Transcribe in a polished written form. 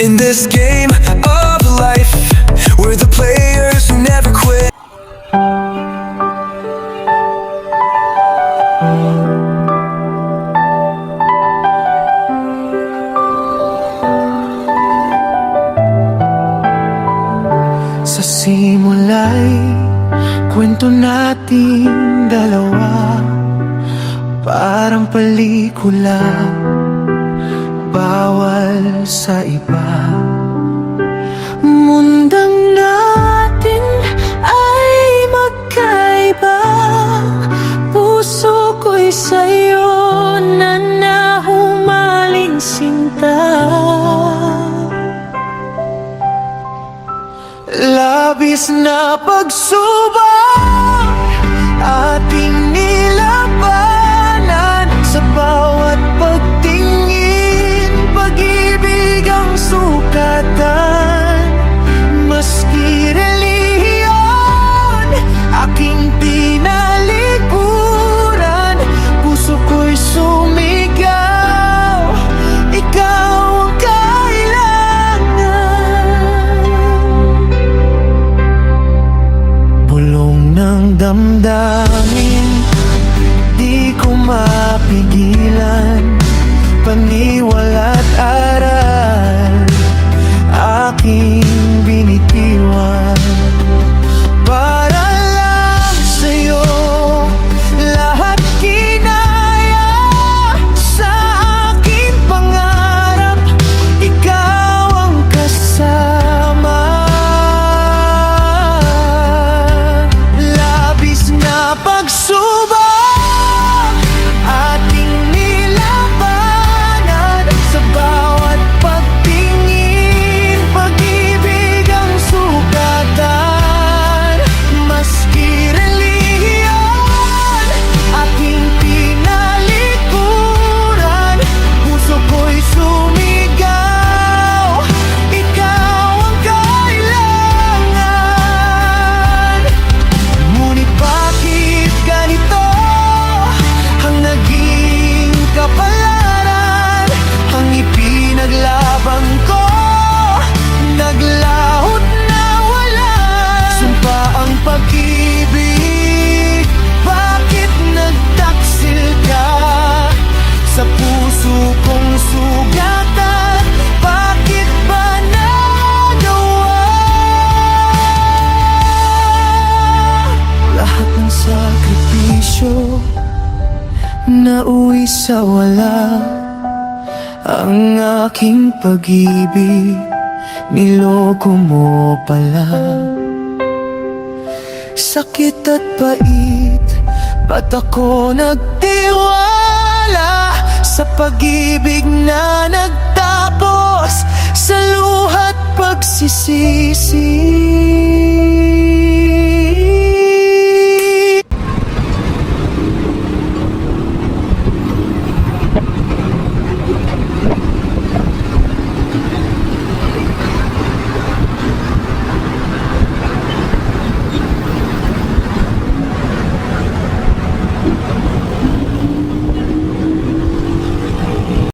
In this game of life, we're the players who never quit. Sa simula'y kwento nating dalawa, parang pelikula, bawal sa iba. Mundang natin ay magkaiba, puso ko'y sa'yo na nahumaling sinta. Labis na pagsubok ating nilabanan, sa bawat pagtingin pag-ibig ang sukatan. Maski relihiyon aking tinalikuran, puso ko'y sumigaw, ikaw ang ng damdamin, di ko mapigilan. Paniwala't aral aking binitiwan, para lang sa'yo lahat kinaya. Sa aking pangarap, ikaw ang kasama. Pagsubok ating nilabanan, sa bawat pagtingin pag-ibig ang sukatan. Maski relihiyon aking tinalikuran, puso ko'y sumigaw, ikaw ang kailangan. Ngunit bakit ganito ang naging kapalaran? Ang ipinaglaban ko naglahot na wala. Sumpa ang pag-ibig, bakit nagtaksil ka sa puso kong sugatan? Bakit ba nagawa lahat ng sakripisyo na uwi sa wala? Ang aking pag-ibig, niloko mo pala. Sakit at pait, ba't ako nagtiwala sa pag-ibig na nagtapos sa luha't pagsisisi?